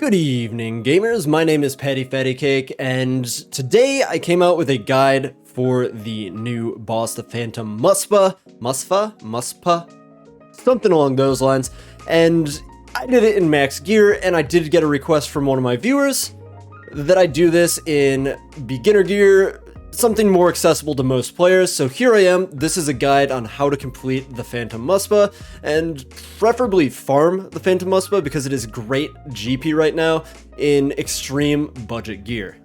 Good evening, gamers. My name is Patty Fatty Cake, and today I came out with a guide for the new boss, the Phantom Muspah, something along those lines. And I did it in max gear, and I did get a request from one of my viewers that I do this in beginner gear, something more accessible to most players. So here I am. This is a guide on how to complete the Phantom Muspah, and preferably farm the Phantom Muspah because it is great GP right now in extreme budget gear.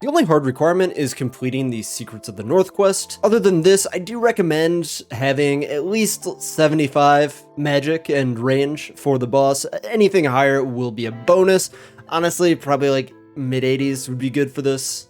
The only hard requirement is completing the Secrets of the North quest. Other than this, I do recommend having at least 75 magic and range for the boss. Anything higher will be a bonus. Honestly, probably like mid-80s would be good for this.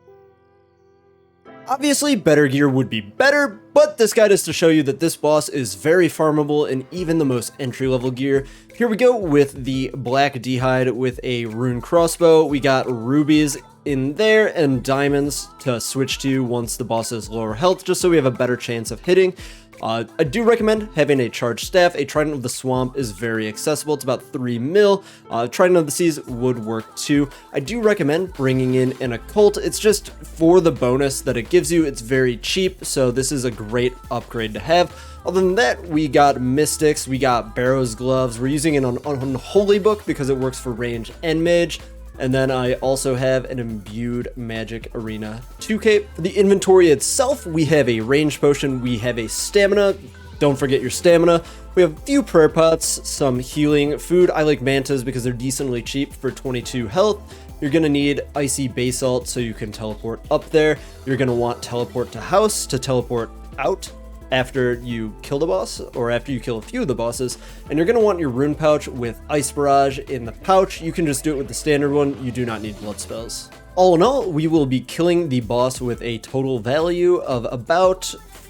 Obviously, better gear would be better, but this guide is to show you that this boss is very farmable in even the most entry-level gear. Here we go with the black D'hide with a rune crossbow. We got rubies in there and diamonds to switch to once the boss is lower health, just so we have a better chance of hitting. I do recommend having a charged staff. A Trident of the Swamp is very accessible. It's about 3 mil. Trident of the Seas would work too. I do recommend bringing in an occult. It's just for the bonus that it gives you. It's very cheap, so this is a great upgrade to have. Other than that, we got mystics, we got Barrow's gloves. We're using an unholy book because it works for range and mage. And then I also have an imbued magic arena 2 cape. For the inventory itself, we have a range potion, we have a stamina. Don't forget your stamina. We have a few prayer pots, some healing food. I like mantas because they're decently cheap for 22 health. You're gonna need icy basalt so you can teleport up there. You're gonna want teleport to house to teleport out after you kill the boss, or after you kill a few of the bosses, and you're going to want your rune pouch with ice barrage in the pouch. You can just do it with the standard one. You do not need blood spells. All in all, we will be killing the boss with a total value of about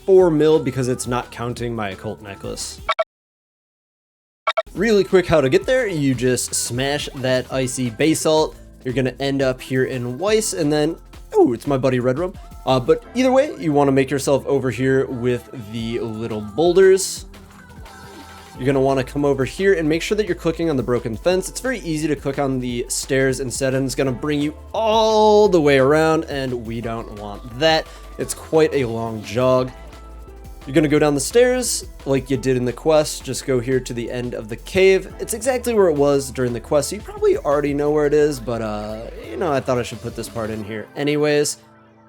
4 mil because it's not counting my occult necklace. Really quick how to get there: you just smash that icy basalt. You're going to end up here in Weiss, and then oh, it's my buddy Red Rum. But either way, you want to make yourself over here with the little boulders. You're going to want to come over here and make sure that you're clicking on the broken fence. It's very easy to click on the stairs instead, and it's going to bring you all the way around, and we don't want that. It's quite a long jog. You're going to go down the stairs like you did in the quest. Just go here to the end of the cave. It's exactly where it was during the quest. So you probably already know where it is, but I thought I should put this part in here anyways.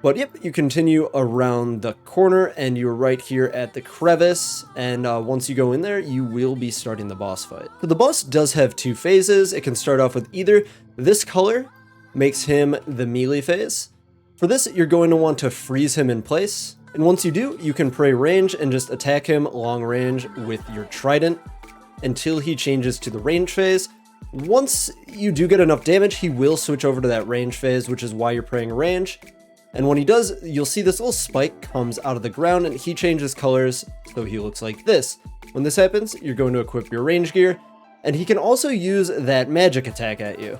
But yep, you continue around the corner and you're right here at the crevice, and once you go in there, you will be starting the boss fight. So the boss does have 2 phases. It can start off with either this color makes him the melee phase. For this, you're going to want to freeze him in place, and once you do, you can pray range and just attack him long range with your trident until he changes to the range phase. Once you do get enough damage, he will switch over to that range phase, which is why you're praying range. And when he does, you'll see this little spike comes out of the ground and he changes colors, so he looks like this. When this happens, you're going to equip your range gear, and he can also use that magic attack at you.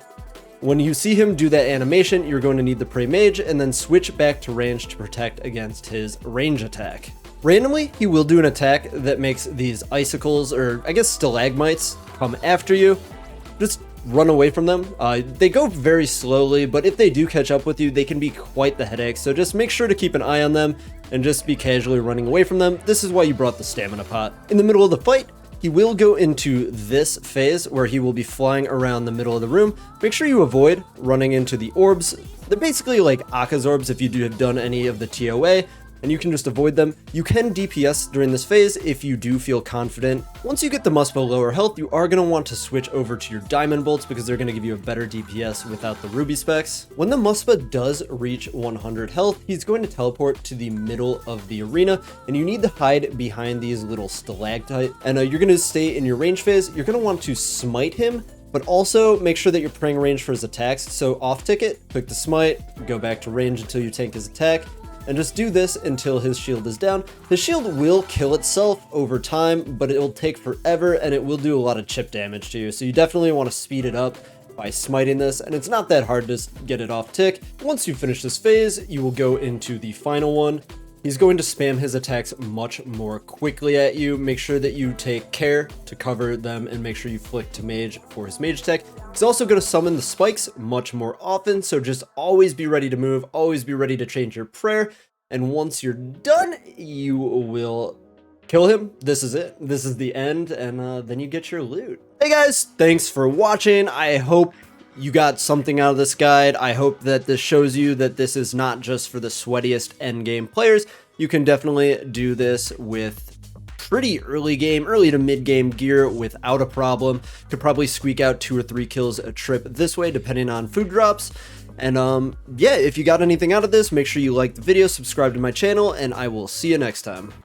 When you see him do that animation, you're going to need the pray mage and then switch back to range to protect against his range attack. Randomly, he will do an attack that makes these icicles, or I guess stalagmites, come after you. Just run away from them. They go very slowly, but if they do catch up with you, they can be quite the headache, so just make sure to keep an eye on them and just be casually running away from them. This is why you brought the stamina pot. In the middle of the fight, he will go into this phase where he will be flying around the middle of the room. Make sure you avoid running into the orbs. They're basically like Aka's orbs if you have done any of the TOA, and you can just avoid them. You can DPS during this phase if you do feel confident. Once you get the Muspah lower health, you are going to want to switch over to your diamond bolts because they're going to give you a better DPS without the ruby specs. When the Muspah does reach 100 health, he's going to teleport to the middle of the arena, and you need to hide behind these little stalactite. And you're going to stay in your range phase. You're going to want to smite him, but also make sure that you're praying range for his attacks. So off ticket, click the smite, go back to range until you tank his attack, and just do this until his shield is down. His shield will kill itself over time, but it will take forever and it will do a lot of chip damage to you. So you definitely want to speed it up by smiting this, and it's not that hard to get it off tick. Once you finish this phase, you will go into the final one, He's going to spam his attacks much more quickly at you. Make sure that you take care to cover them and make sure you flick to mage for his mage tech. He's also going to summon the spikes much more often, so just always be ready to move, always be ready to change your prayer, and once you're done, you will kill him. This is it. This is the end, and then you get your loot. Hey guys, thanks for watching. I hope you got something out of this guide. I hope that this shows you that this is not just for the sweatiest endgame players. You can definitely do this with pretty early to mid game gear without a problem. Could probably squeak out 2 or 3 kills a trip this way depending on food drops. And yeah, if you got anything out of this, make sure you like the video, subscribe to my channel, and I will see you next time.